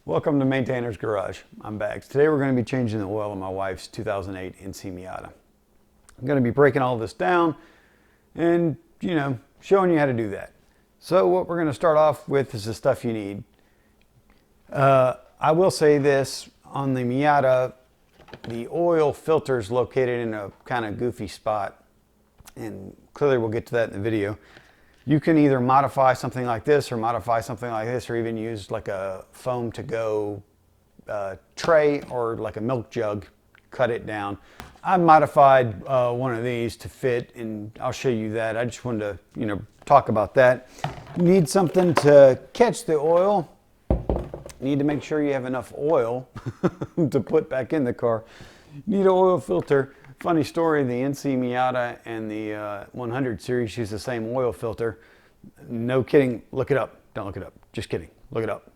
Welcome to Maintainer's Garage. I'm Bags. Today we're going to be changing the oil in my wife's 2008 NC Miata. I'm going to be breaking all this down and, showing you how to do that. So what we're going to start off with is the stuff you need. I will say this, on the Miata, the oil filter is located in a kind of goofy spot, and clearly we'll get to that in the video. You can either modify something like this or modify something like this, or even use like a foam to go tray or like a milk jug, cut it down. I modified one of these to fit, and I'll show you that. I just wanted to talk about that. You need something to catch the oil. You need to make sure you have enough oil to put back in the car. You need an oil filter. Funny story, the NC Miata and the 100 series use the same oil filter. No kidding, look it up. Don't look it up, just kidding, look it up.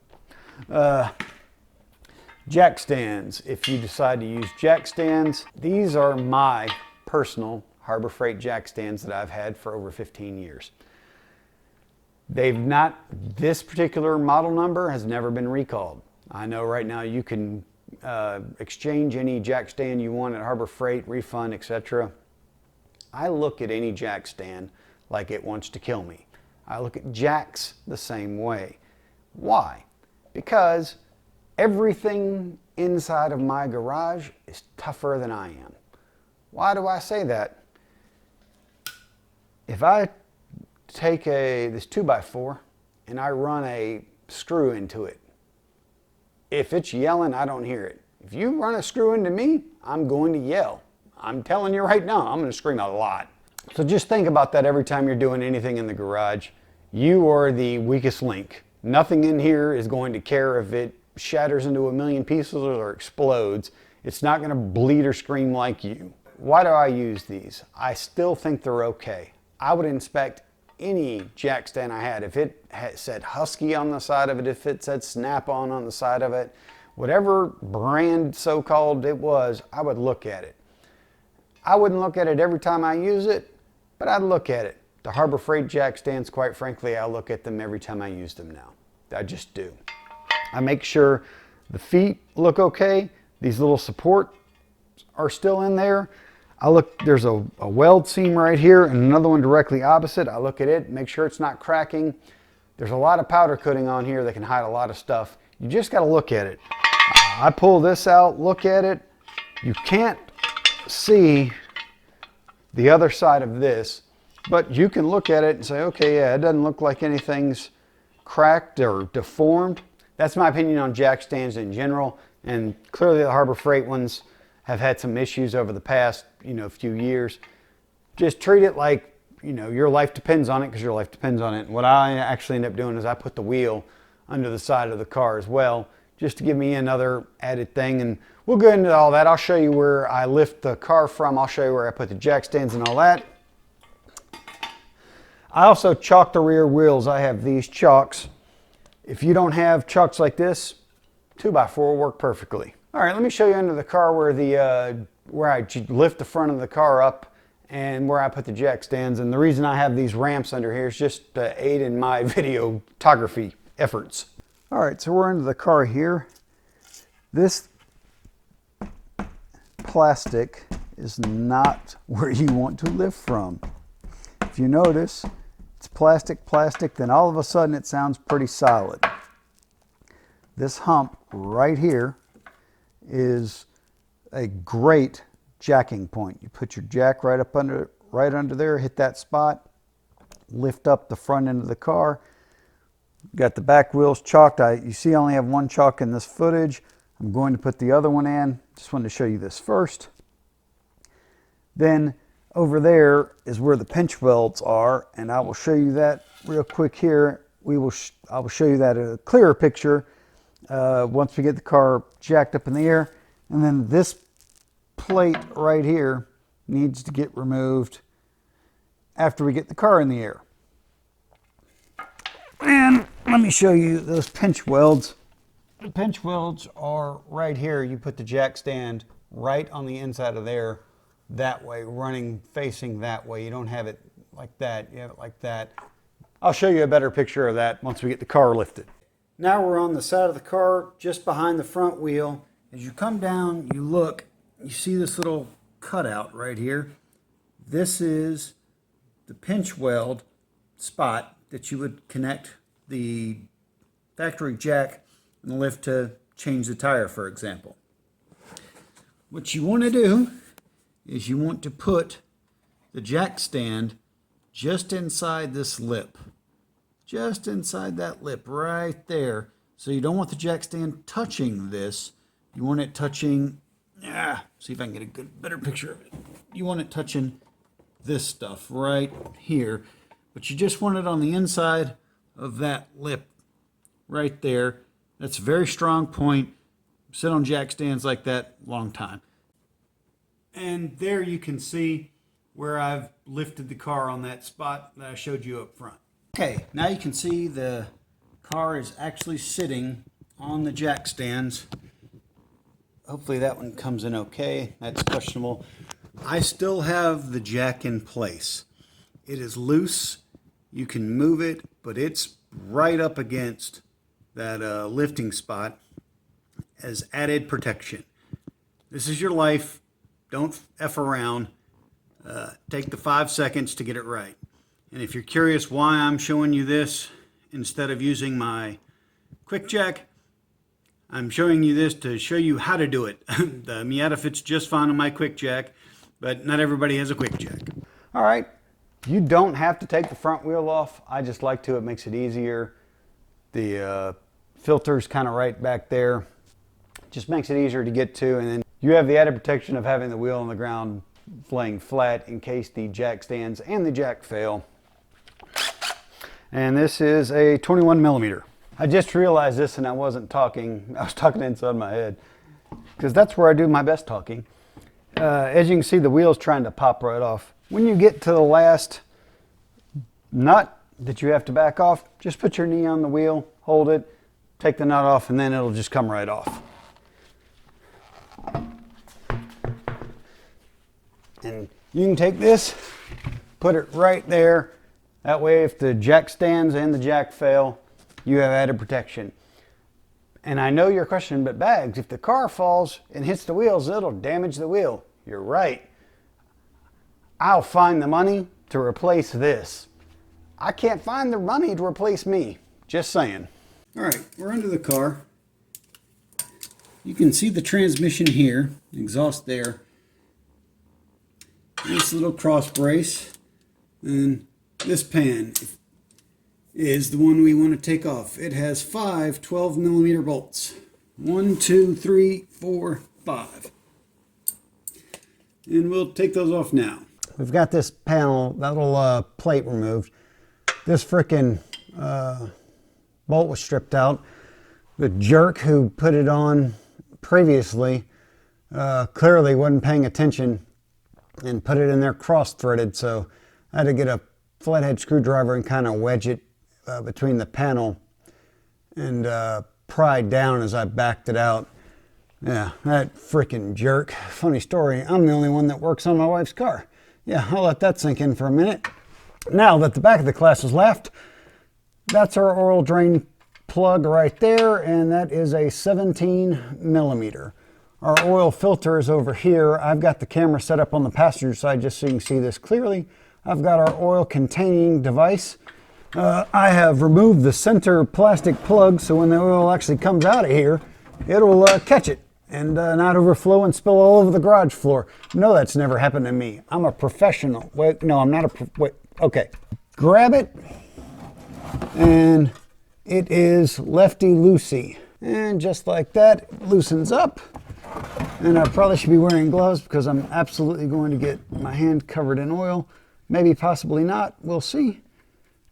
Jack stands, if you decide to use jack stands, these are my personal Harbor Freight jack stands that I've had for over 15 years. This particular model number has never been recalled. I know right now you can exchange any jack stand you want at Harbor Freight, refund, etc. I look at any jack stand like it wants to kill me. I look at jacks the same way. Why? Because everything inside of my garage is tougher than I am. Why do I say that? If I take this 2x4 and I run a screw into it, if it's yelling, I don't hear it. If you run a screw into me, I'm going to yell. I'm telling you right now, I'm going to scream a lot. So just think about that every time you're doing anything in the garage. You are the weakest link. Nothing in here is going to care if it shatters into a million pieces or explodes. It's not going to bleed or scream like you. Why do I use these? I still think they're okay. I would inspect any jack stand I had. If it said Husky on the side of it, if it said Snap-on on the side of it, whatever brand so-called it was, I would look at it. I wouldn't look at it every time I use it, but I'd look at it. The Harbor Freight jack stands, quite frankly, I look at them every time I use them now. I just do. I make sure the feet look okay. These little supports are still in there. I look, there's a weld seam right here and another one directly opposite. I look at it, make sure it's not cracking. There's a lot of powder coating on here that can hide a lot of stuff. You just got to look at it. I pull this out, look at it. You can't see the other side of this, but you can look at it and say, okay, yeah, it doesn't look like anything's cracked or deformed. That's my opinion on jack stands in general, and clearly the Harbor Freight ones have had some issues over the past, few years. Just treat it like, your life depends on it, because your life depends on it. And what I actually end up doing is I put the wheel under the side of the car as well, just to give me another added thing. And we'll go into all that. I'll show you where I lift the car from. I'll show you where I put the jack stands and all that. I also chalk the rear wheels. I have these chocks. If you don't have chocks like this, 2x4 will work perfectly. All right, let me show you under the car where I lift the front of the car up and where I put the jack stands. And the reason I have these ramps under here is just to aid in my videography efforts. All right, so we're under the car here. This plastic is not where you want to lift from. If you notice, it's plastic, then all of a sudden it sounds pretty solid. This hump right here is a great jacking point. You put your jack right under there, hit that spot, lift up the front end of the car. Got the back wheels chalked. You see I only have one chalk in this footage. I'm going to put the other one in. Just wanted to show you this first. Then over there is where the pinch welds are, and I will show you that real quick here. I will show you that in a clearer picture once we get the car jacked up in the air. And then this plate right here needs to get removed after we get the car in the air. And let me show you those pinch welds. The pinch welds are right here. You put the jack stand right on the inside of there, that way, running facing that way. You don't have it like that, you have it like that. I'll show you a better picture of that once we get the car lifted. Now we're on the side of the car, just behind the front wheel. As you come down, you look, you see this little cutout right here. This is the pinch weld spot that you would connect the factory jack and the lift to change the tire, for example. What you want to do is you want to put the jack stand just inside this lip. Just inside that lip right there. So you don't want the jack stand touching this. You want it touching, see if I can get a better picture of it. You want it touching this stuff right here. But you just want it on the inside of that lip right there. That's a very strong point. Sit on jack stands like that long time. And there you can see where I've lifted the car on that spot that I showed you up front. Okay, now you can see the car is actually sitting on the jack stands. Hopefully that one comes in okay. That's questionable. I still have the jack in place. It is loose. You can move it, but it's right up against that lifting spot as added protection. This is your life. Don't F around. Take the 5 seconds to get it right. And if you're curious why I'm showing you this instead of using my quick jack, I'm showing you this to show you how to do it. The Miata fits just fine on my quick jack, but not everybody has a quick jack. All right, you don't have to take the front wheel off. I just like to, it makes it easier. The filter's kind of right back there. Just makes it easier to get to, and then you have the added protection of having the wheel on the ground laying flat in case the jack stands and the jack fail. And this is a 21 millimeter. I just realized this and I wasn't talking. I was talking inside my head because that's where I do my best talking. As you can see, the wheel's trying to pop right off. When you get to the last nut that you have to back off, just put your knee on the wheel, hold it, take the nut off, and then it'll just come right off. And you can take this, put it right there. That way if the jack stands and the jack fail, you have added protection. And I know your question, but Bags, if the car falls and hits the wheels, it'll damage the wheel. You're right. I'll find the money to replace this. I can't find the money to replace me. Just saying. All right, we're under the car. You can see the transmission here, exhaust there. This little cross brace, and this pan is the one we want to take off. It has 5 12 millimeter bolts. 1, 2, 3, 4, 5. And we'll take those off now. We've got this panel, that little plate removed. This frickin' bolt was stripped out. The jerk who put it on previously clearly wasn't paying attention and put it in there cross-threaded, so I had to get a flathead screwdriver and kind of wedge it between the panel and pry down as I backed it out. Yeah, that freaking jerk. Funny story, I'm the only one that works on my wife's car. Yeah, I'll let that sink in for a minute. Now that the back of the class is left, that's our oil drain plug right there, and that is a 17 millimeter. Our oil filter is over here. I've got the camera set up on the passenger side just so you can see this clearly. I've got our oil containing device. I have removed the center plastic plug so when the oil actually comes out of here, it'll catch it and not overflow and spill all over the garage floor. No, that's never happened to me. I'm a professional. Wait, no, I'm not a, wait, okay. Grab it, and it is lefty-loosey. And just like that, it loosens up. And I probably should be wearing gloves because I'm absolutely going to get my hand covered in oil. Maybe, possibly not. We'll see.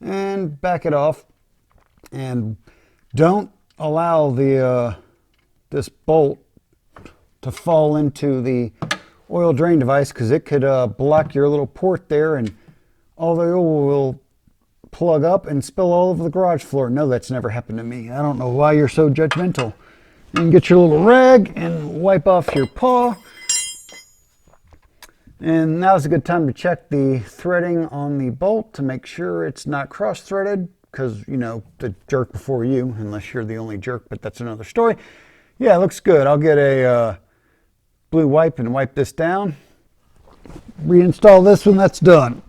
And back it off. And don't allow the this bolt to fall into the oil drain device because it could block your little port there and all the oil will plug up and spill all over the garage floor. No, that's never happened to me. I don't know why you're so judgmental. You can get your little rag and wipe off your paw. And now's a good time to check the threading on the bolt to make sure it's not cross-threaded, because, you know, the jerk before you, unless you're the only jerk, but that's another story. Yeah, it looks good. I'll get a blue wipe and wipe this down. Reinstall this when that's done.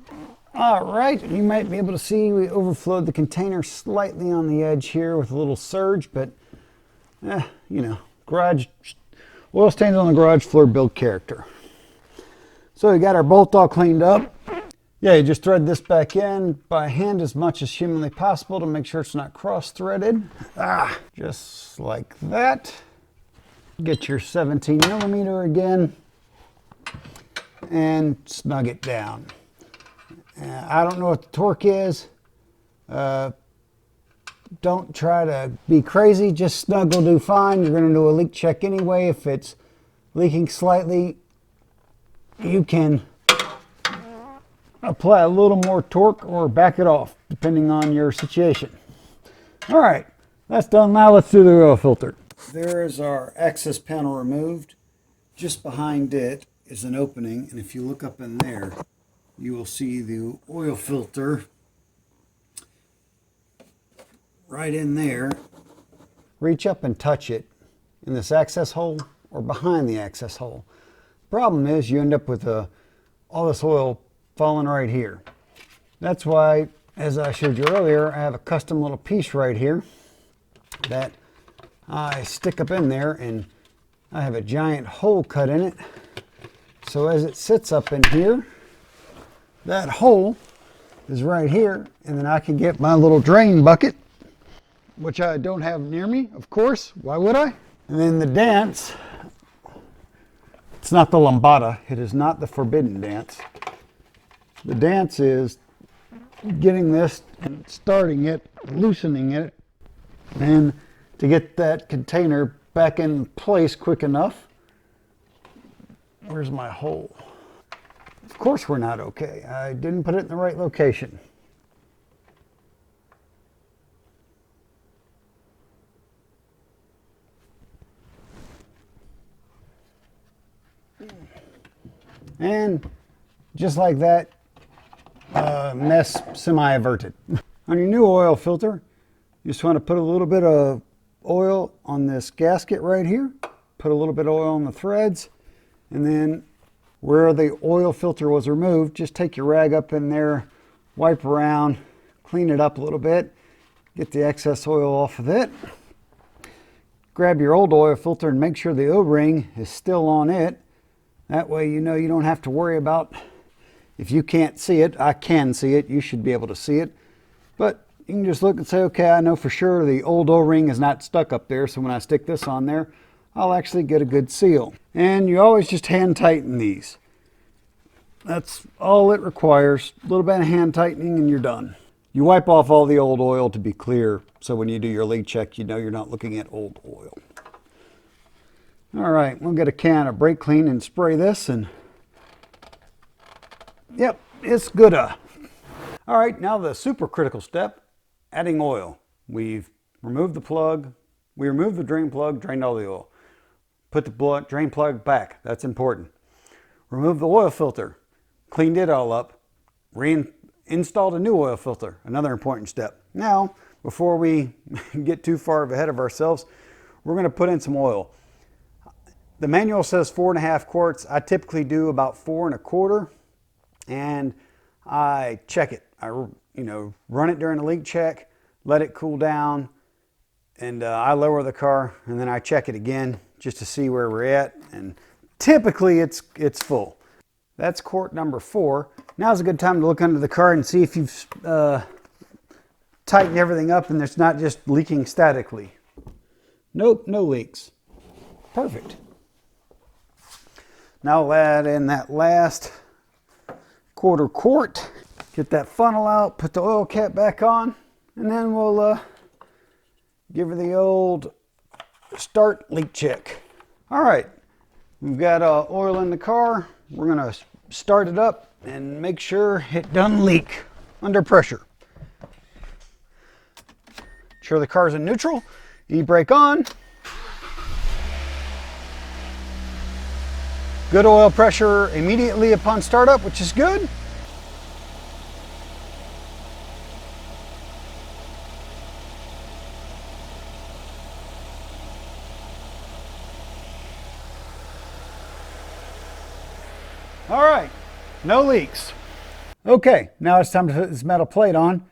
All right, you might be able to see we overflowed the container slightly on the edge here with a little surge, but you know, garage oil stains on the garage floor build character. So we got our bolt all cleaned up. Yeah, you just thread this back in by hand as much as humanly possible to make sure it's not cross-threaded. Just like that. Get your 17 millimeter again and snug it down. I don't know what the torque is. Don't try to be crazy, just snug will do fine. You're going to do a leak check anyway. If it's leaking slightly, you can apply a little more torque or back it off, depending on your situation. All right, that's done. Now let's do the oil filter. There is our access panel removed. Just behind it is an opening, and if you look up in there, you will see the oil filter right in there. Reach up and touch it in this access hole or behind the access hole. Problem is you end up with all this oil falling right here. That's why, as I showed you earlier, I have a custom little piece right here that I stick up in there, and I have a giant hole cut in it. So as it sits up in here, that hole is right here, and then I can get my little drain bucket, which I don't have near me, of course. Why would I? And then the dance, it's not the lambada. It is not the forbidden dance. The dance is getting this and starting it, loosening it, and to get that container back in place quick enough. Where's my hole? Of course we're not okay. I didn't put it in the right location. And just like that, mess semi-averted. On your new oil filter, you just want to put a little bit of oil on this gasket right here, put a little bit of oil on the threads, and then where the oil filter was removed, just take your rag up in there, wipe around, clean it up a little bit, get the excess oil off of it. Grab your old oil filter and make sure the O-ring is still on it. That way you know you don't have to worry about, if you can't see it, I can see it, you should be able to see it. But you can just look and say, okay, I know for sure the old O-ring is not stuck up there, so when I stick this on there, I'll actually get a good seal. And you always just hand tighten these. That's all it requires. A little bit of hand tightening and you're done. You wipe off all the old oil to be clear, so when you do your leak check, you know you're not looking at old oil. All right, we'll get a can of brake clean and spray this, and yep, it's good. All right, now the super critical step, adding oil. We've removed the plug, we removed the drain plug, drained all the oil. Put the drain plug back, that's important. Remove the oil filter, cleaned it all up, installed a new oil filter, another important step. Now, before we get too far ahead of ourselves, we're going to put in some oil. The manual says 4.5 quarts. I typically do about 4 1/4, and I check it. I run it during a leak check, let it cool down, and I lower the car, and then I check it again just to see where we're at, and typically it's full. That's quart number 4. Now's a good time to look under the car and see if you've tightened everything up and it's not just leaking statically. Nope, no leaks. Perfect. Now we'll add in that last 1/4 quart, get that funnel out, put the oil cap back on, and then we'll give her the old start leak check. All right, we've got oil in the car. We're gonna start it up and make sure it doesn't leak under pressure. Sure the car's in neutral, e-brake on. Good oil pressure immediately upon startup, which is good. All right, no leaks. Okay, now it's time to put this metal plate on.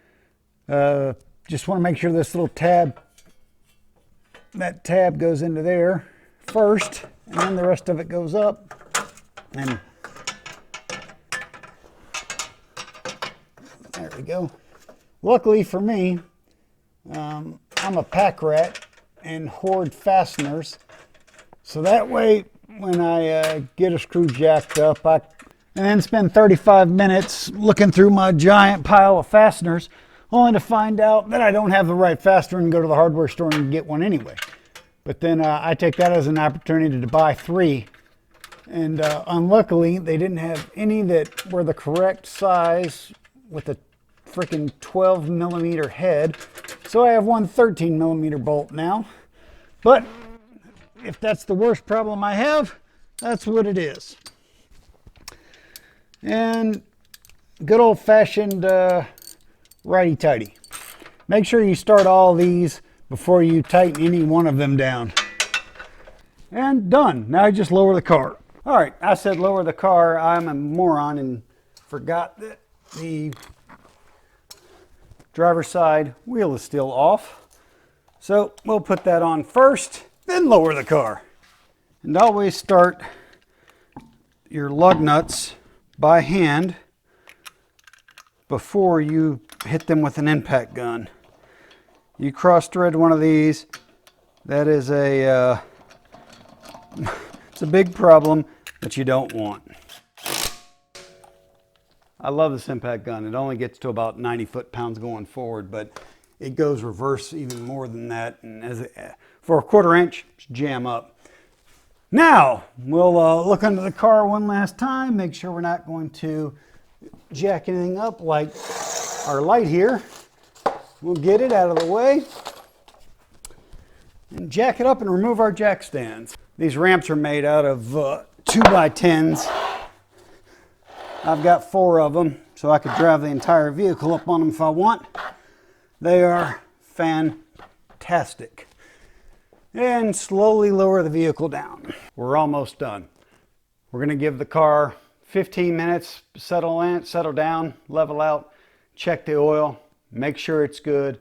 Just want to make sure this little tab, that tab goes into there first, and then the rest of it goes up. And there we go. Luckily for me, I'm a pack rat and hoard fasteners. So that way, when I get a screw jacked up, and then spend 35 minutes looking through my giant pile of fasteners, only to find out that I don't have the right fastener and go to the hardware store and get one anyway. But then I take that as an opportunity to buy 3. And unluckily, they didn't have any that were the correct size with a freaking 12 millimeter head. So I have one 13 millimeter bolt now. But if that's the worst problem I have, that's what it is. And good old fashioned righty-tighty. Make sure you start all these before you tighten any one of them down. And done. Now I just lower the car. All right, I said lower the car. I'm a moron and forgot that the driver's side wheel is still off. So we'll put that on first, then lower the car. And always start your lug nuts by hand before you hit them with an impact gun. You cross thread one of these, that is it's a big problem that you don't want. I love this impact gun. It only gets to about 90 foot-pounds going forward, but it goes reverse even more than that. And for a 1/4 inch, just jam up. Now, we'll look under the car one last time, make sure we're not going to jack anything up like our light here. We'll get it out of the way and jack it up and remove our jack stands. These ramps are made out of 2x10s. I've got 4 of them, so I could drive the entire vehicle up on them if I want. They are fantastic. And slowly lower the vehicle down. We're almost done. We're going to give the car 15 minutes, settle down, level out, check the oil, make sure it's good,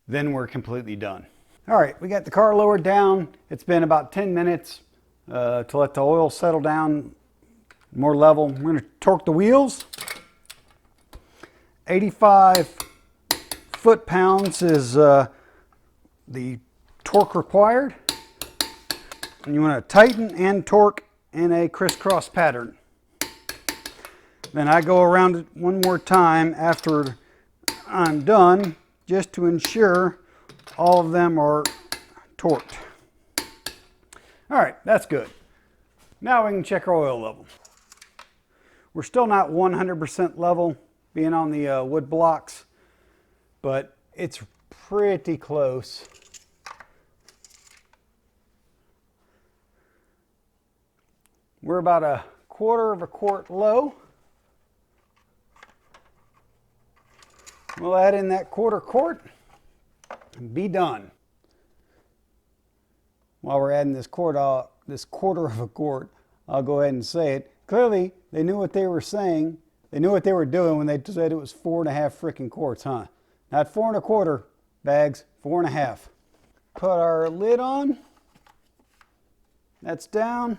then we're completely done. All right, we got the car lowered down. It's been about 10 minutes to let the oil settle down more level. We're going to torque the wheels. 85 foot-pounds is the torque required. And you want to tighten and torque in a crisscross pattern. Then I go around it one more time after I'm done, just to ensure all of them are torqued. All right, that's good. Now we can check our oil level. We're still not 100% level, being on the wood blocks, but it's pretty close. We're about 1/4 quart low. We'll add in that 1/4 quart and be done. While we're adding this 1/4 quart, I'll go ahead and say it. Clearly, they knew what they were saying. They knew what they were doing when they said it was 4.5 freaking quarts, huh? Not 4 1/4 bags, 4.5. Put our lid on. That's down.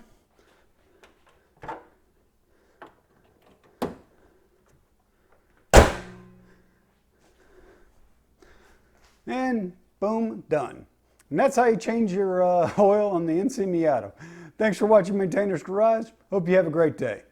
And boom, done. And that's how you change your oil on the NC Miata. Thanks for watching Maintainer's Garage. Hope you have a great day.